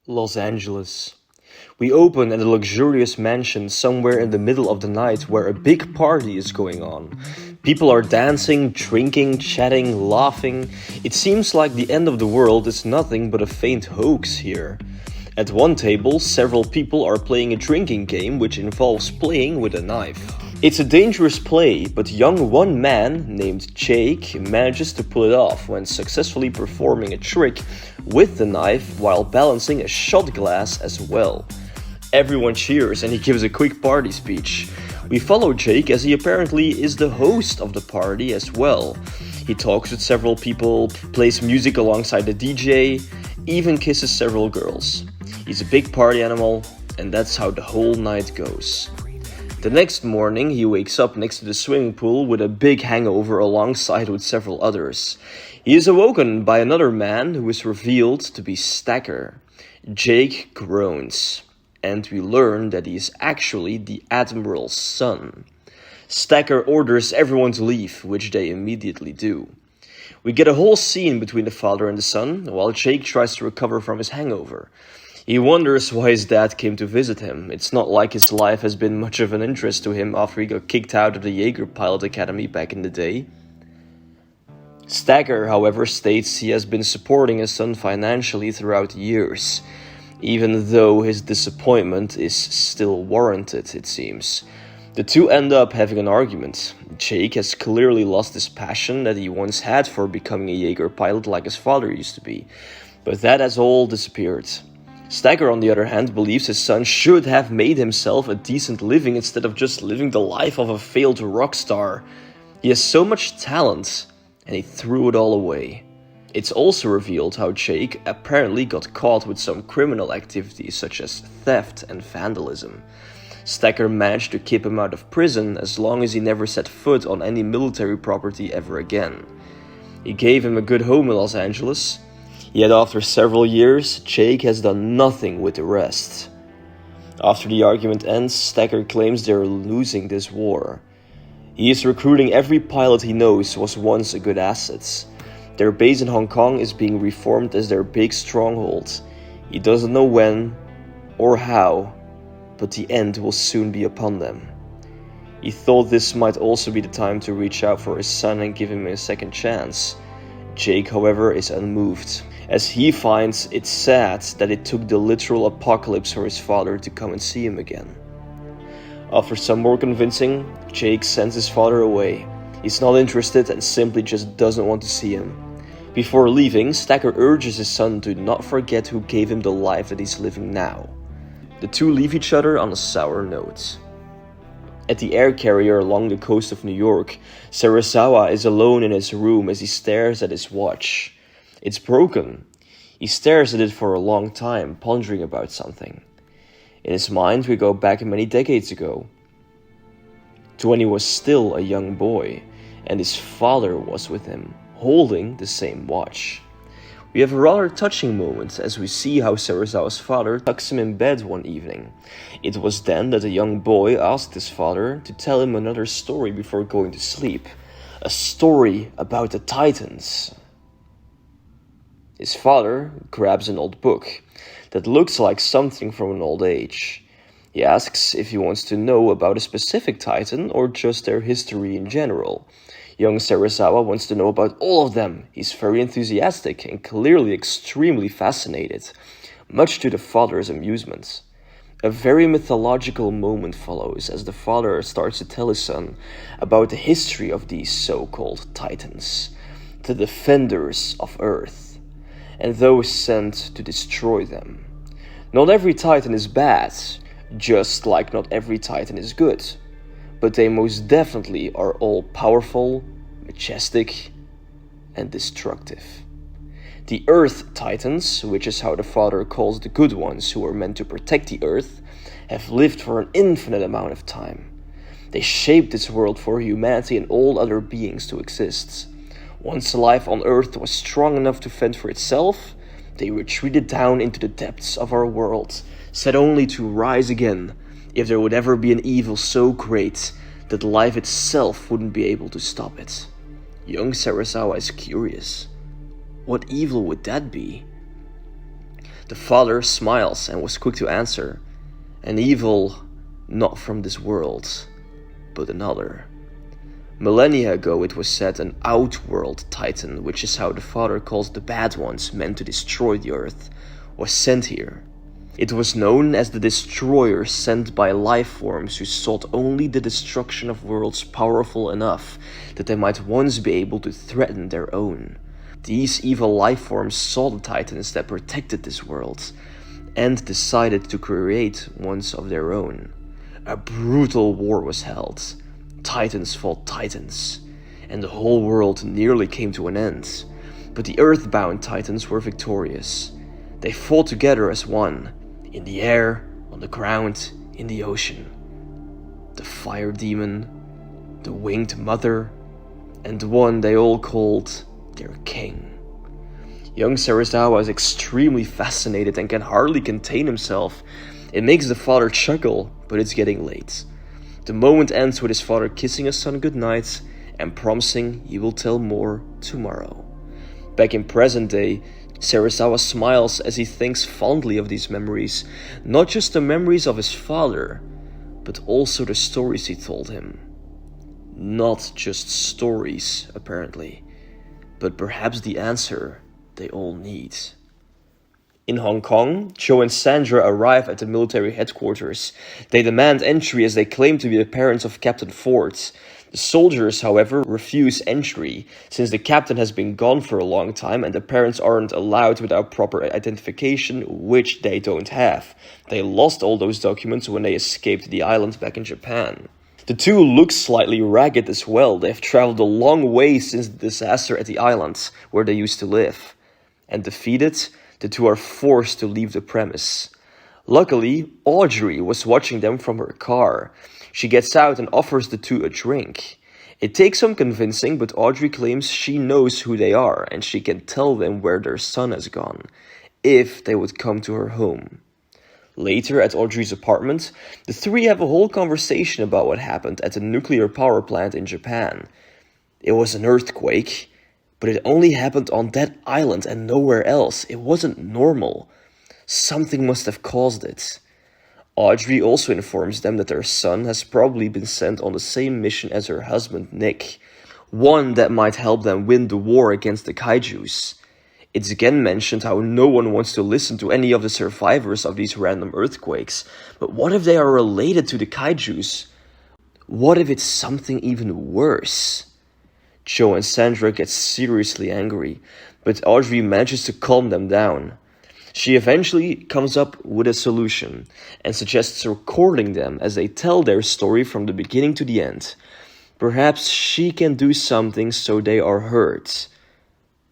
Los Angeles. We open at a luxurious mansion somewhere in the middle of the night where a big party is going on. People are dancing, drinking, chatting, laughing. It seems like the end of the world is nothing but a faint hoax here. At one table, several people are playing a drinking game which involves playing with a knife. It's a dangerous play, but young one man named Jake manages to pull it off when successfully performing a trick with the knife while balancing a shot glass as well. Everyone cheers and he gives a quick party speech. We follow Jake as he apparently is the host of the party as well. He talks with several people, plays music alongside the DJ, even kisses several girls. He's a big party animal, and that's how the whole night goes. The next morning, he wakes up next to the swimming pool with a big hangover alongside with several others. He is awoken by another man who is revealed to be Stacker. Jake groans, and we learn that he is actually the Admiral's son. Stacker orders everyone to leave, which they immediately do. We get a whole scene between the father and the son, while Jake tries to recover from his hangover. He wonders why his dad came to visit him. It's not like his life has been much of an interest to him after he got kicked out of the Jaeger Pilot Academy back in the day. Stacker, however, states he has been supporting his son financially throughout years, even though his disappointment is still warranted, it seems. The two end up having an argument. Jake has clearly lost his passion that he once had for becoming a Jaeger pilot like his father used to be, but that has all disappeared. Stacker, on the other hand, believes his son should have made himself a decent living instead of just living the life of a failed rock star. He has so much talent, and he threw it all away. It's also revealed how Jake apparently got caught with some criminal activities such as theft and vandalism. Stacker managed to keep him out of prison as long as he never set foot on any military property ever again. He gave him a good home in Los Angeles. Yet after several years, Jake has done nothing with the rest. After the argument ends, Stacker claims they're losing this war. He is recruiting every pilot he knows was once a good asset. Their base in Hong Kong is being reformed as their big stronghold. He doesn't know when or how, but the end will soon be upon them. He thought this might also be the time to reach out for his son and give him a second chance. Jake, however, is unmoved, as he finds it sad that it took the literal apocalypse for his father to come and see him again. After some more convincing, Jake sends his father away. He's not interested and simply just doesn't want to see him. Before leaving, Stacker urges his son to not forget who gave him the life that he's living now. The two leave each other on a sour note. At the air carrier along the coast of New York, Serizawa is alone in his room as he stares at his watch. It's broken. He stares at it for a long time, pondering about something. In his mind, we go back many decades ago, to when he was still a young boy, and his father was with him, holding the same watch. We have a rather touching moment as we see how Serizawa's father tucks him in bed one evening. It was then that the young boy asked his father to tell him another story before going to sleep. A story about the Titans. His father grabs an old book that looks like something from an old age. He asks if he wants to know about a specific Titan or just their history in general. Young Serizawa wants to know about all of them. He's very enthusiastic and clearly extremely fascinated, much to the father's amusement. A very mythological moment follows as the father starts to tell his son about the history of these so-called Titans, the defenders of Earth, and those sent to destroy them. Not every Titan is bad, just like not every Titan is good. But they most definitely are all powerful, majestic, and destructive. The Earth Titans, which is how the father calls the good ones who are meant to protect the Earth, have lived for an infinite amount of time. They shaped this world for humanity and all other beings to exist. Once life on Earth was strong enough to fend for itself, they retreated down into the depths of our world, set only to rise again if there would ever be an evil so great that life itself wouldn't be able to stop it. Young Serizawa is curious. What evil would that be? The father smiles and was quick to answer, "An evil not from this world, but another." Millennia ago, it was said, an outworld titan, which is how the father calls the bad ones meant to destroy the earth, was sent here. It was known as the destroyer, sent by life forms who sought only the destruction of worlds powerful enough that they might once be able to threaten their own. These evil life forms saw the titans that protected this world and decided to create ones of their own. A brutal war was held. Titans fought titans, and the whole world nearly came to an end. But the earthbound titans were victorious. They fought together as one, in the air, on the ground, in the ocean. The fire demon, the winged mother, and the one they all called their king. Young Serizawa is extremely fascinated and can hardly contain himself. It makes the father chuckle, but it's getting late. The moment ends with his father kissing his son goodnight and promising he will tell more tomorrow. Back in present day, Serizawa smiles as he thinks fondly of these memories, not just the memories of his father, but also the stories he told him. Not just stories, apparently, but perhaps the answer they all need. In Hong Kong, Joe and Sandra arrive at the military headquarters. They demand entry as they claim to be the parents of Captain Ford. The soldiers, however, refuse entry, since the captain has been gone for a long time and the parents aren't allowed without proper identification, which they don't have. They lost all those documents when they escaped the island back in Japan. The two look slightly ragged as well. They've traveled a long way since the disaster at the island, where they used to live. And defeated, the two are forced to leave the premise. Luckily, Audrey was watching them from her car. She gets out and offers the two a drink. It takes some convincing, but Audrey claims she knows who they are and she can tell them where their son has gone, if they would come to her home. Later, at Audrey's apartment, the three have a whole conversation about what happened at the nuclear power plant in Japan. It was an earthquake, but it only happened on that island and nowhere else. It wasn't normal. Something must have caused it. Audrey also informs them that their son has probably been sent on the same mission as her husband Nick, one that might help them win the war against the kaijus. It's again mentioned how no one wants to listen to any of the survivors of these random earthquakes, but what if they are related to the kaijus? What if it's something even worse? Joe and Sandra get seriously angry, but Audrey manages to calm them down. She eventually comes up with a solution and suggests recording them as they tell their story from the beginning to the end. Perhaps she can do something so they are heard,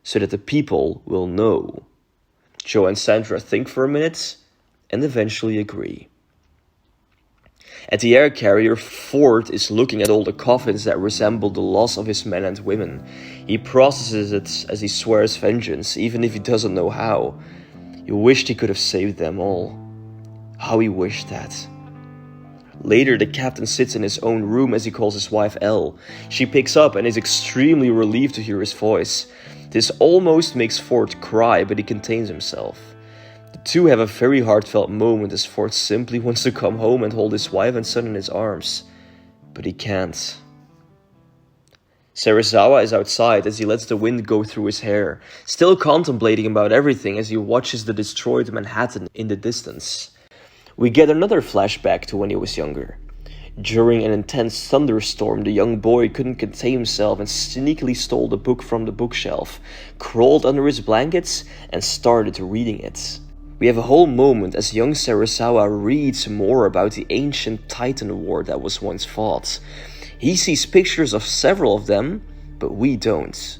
so that the people will know. Joe and Sandra think for a minute and eventually agree. At the air carrier, Ford is looking at all the coffins that resemble the loss of his men and women. He processes it as he swears vengeance, even if he doesn't know how. He wished he could have saved them all. How he wished that. Later, the captain sits in his own room as he calls his wife Elle. She picks up and is extremely relieved to hear his voice. This almost makes Ford cry, but he contains himself. The two have a very heartfelt moment as Ford simply wants to come home and hold his wife and son in his arms. But he can't. Serizawa is outside as he lets the wind go through his hair, still contemplating about everything as he watches the destroyed Manhattan in the distance. We get another flashback to when he was younger. During an intense thunderstorm, the young boy couldn't contain himself and sneakily stole the book from the bookshelf, crawled under his blankets, and started reading it. We have a whole moment as young Serizawa reads more about the ancient Titan war that was once fought. He sees pictures of several of them, but we don't.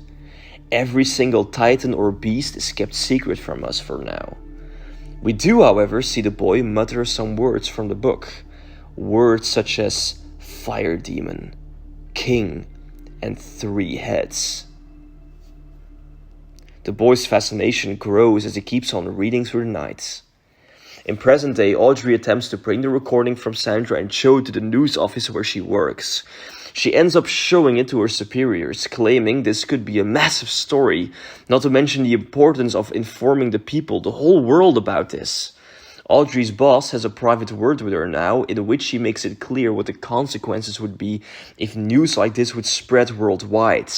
Every single Titan or beast is kept secret from us for now. We do, however, see the boy mutter some words from the book. Words such as fire demon, king, and 3 heads. The boy's fascination grows as he keeps on reading through the night. In present day, Audrey attempts to bring the recording from Sandra and Joe to the news office where she works. She ends up showing it to her superiors, claiming this could be a massive story, not to mention the importance of informing the people, the whole world about this. Audrey's boss has a private word with her now, in which she makes it clear what the consequences would be if news like this would spread worldwide.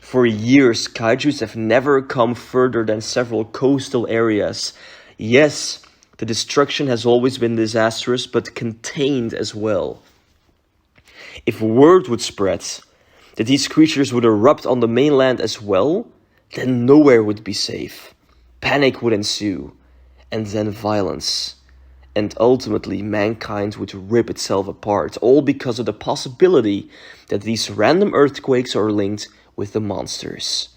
For years, kaijus have never come further than several coastal areas. Yes, the destruction has always been disastrous, but contained as well. If word would spread that these creatures would erupt on the mainland as well, then nowhere would be safe. Panic would ensue, and then violence. And ultimately, mankind would rip itself apart, all because of the possibility that these random earthquakes are linked with the monsters.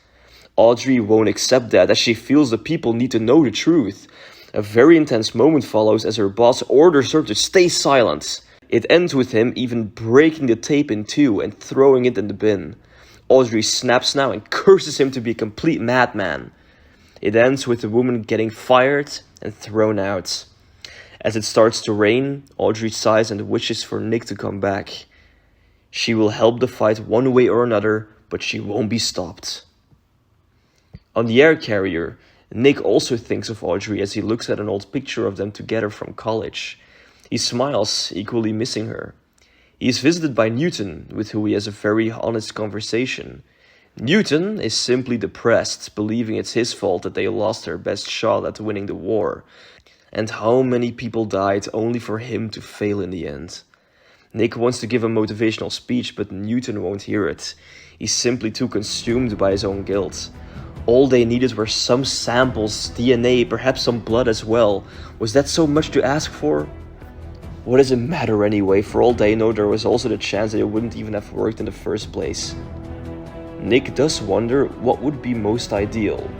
Audrey won't accept that, as she feels the people need to know the truth. A very intense moment follows as her boss orders her to stay silent. It ends with him even breaking the tape in two and throwing it in the bin. Audrey snaps now and curses him to be a complete madman. It ends with the woman getting fired and thrown out. As it starts to rain, Audrey sighs and wishes for Nick to come back. She will help the fight one way or another, but she won't be stopped. On the air carrier, Nick also thinks of Audrey as he looks at an old picture of them together from college. He smiles, equally missing her. He is visited by Newton, with whom he has a very honest conversation. Newton is simply depressed, believing it's his fault that they lost their best shot at winning the war. And how many people died only for him to fail in the end. Nick wants to give a motivational speech, but Newton won't hear it. He's simply too consumed by his own guilt. All they needed were some samples, DNA, perhaps some blood as well. Was that so much to ask for? What does it matter anyway? For all they know, there was also the chance that it wouldn't even have worked in the first place. Nick does wonder what would be most ideal.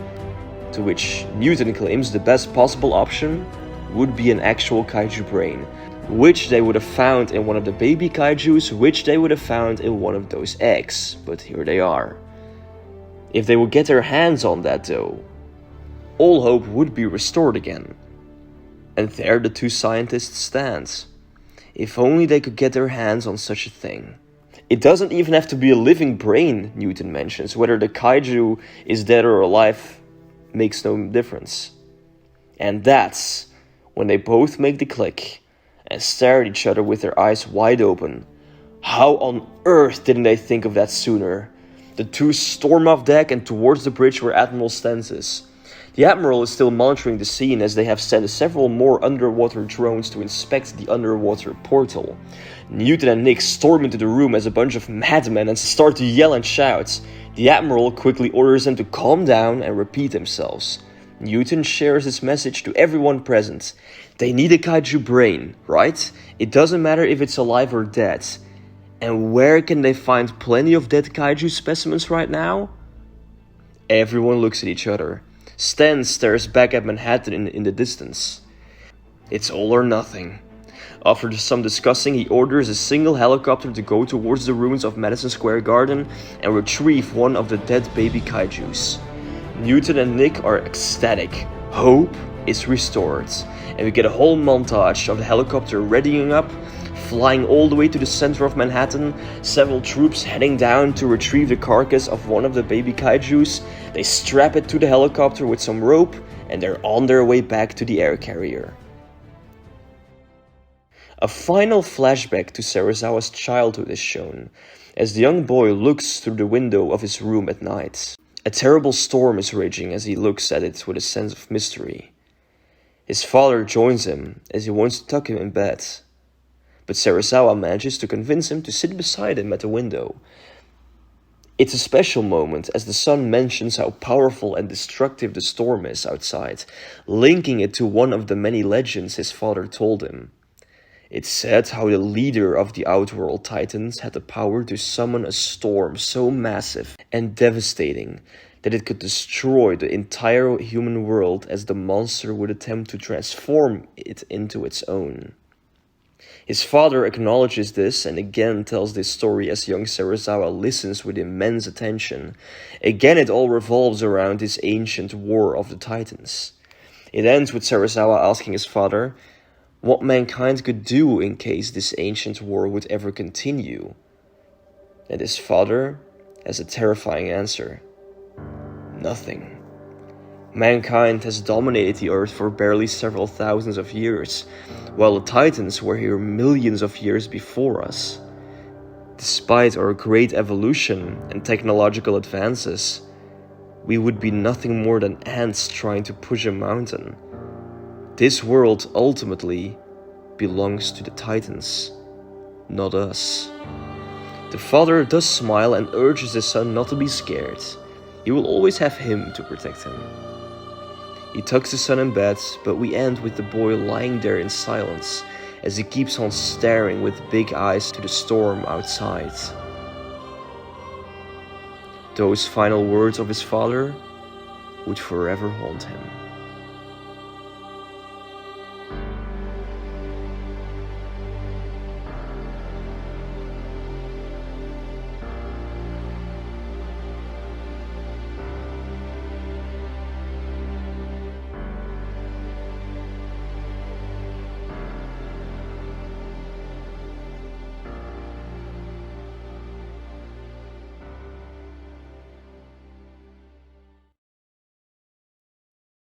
To which Newton claims the best possible option would be an actual kaiju brain, which they would have found in one of the baby kaijus, which they would have found in one of those eggs. But here they are. If they would get their hands on that though, all hope would be restored again. And there the two scientists stand. If only they could get their hands on such a thing. It doesn't even have to be a living brain, Newton mentions. Whether the kaiju is dead or alive makes no difference. And that's when they both make the click and stare at each other with their eyes wide open. How on earth didn't they think of that sooner? The two storm off deck and towards the bridge where Admiral Stens is. The Admiral is still monitoring the scene as they have sent several more underwater drones to inspect the underwater portal. Newton and Nick storm into the room as a bunch of madmen and start to yell and shout. The Admiral quickly orders them to calm down and repeat themselves. Newton shares his message to everyone present. They need a kaiju brain, right? It doesn't matter if it's alive or dead. And where can they find plenty of dead kaiju specimens right now? Everyone looks at each other. Stan stares back at Manhattan in the distance. It's all or nothing. After some discussing, he orders a single helicopter to go towards the ruins of Madison Square Garden and retrieve one of the dead baby kaijus. Newton and Nick are ecstatic. Hope is restored. And we get a whole montage of the helicopter readying up, flying all the way to the center of Manhattan, several troops heading down to retrieve the carcass of one of the baby kaijus. They strap it to the helicopter with some rope, and they're on their way back to the air carrier. A final flashback to Serizawa's childhood is shown, as the young boy looks through the window of his room at night. A terrible storm is raging as he looks at it with a sense of mystery. His father joins him as he wants to tuck him in bed. But Serizawa manages to convince him to sit beside him at the window. It's a special moment as the son mentions how powerful and destructive the storm is outside, linking it to one of the many legends his father told him. It's said how the leader of the Outworld Titans had the power to summon a storm so massive and devastating that it could destroy the entire human world as the monster would attempt to transform it into its own. His father acknowledges this and again tells this story as young Serizawa listens with immense attention. Again it all revolves around this ancient war of the Titans. It ends with Serizawa asking his father what mankind could do in case this ancient war would ever continue. And his father has a terrifying answer. Nothing. Mankind has dominated the Earth for barely several thousands of years, while the Titans were here millions of years before us. Despite our great evolution and technological advances, we would be nothing more than ants trying to push a mountain. This world ultimately belongs to the Titans, not us. The father does smile and urges his son not to be scared. He will always have him to protect him. He tucks his son in bed, but we end with the boy lying there in silence as he keeps on staring with big eyes to the storm outside. Those final words of his father would forever haunt him.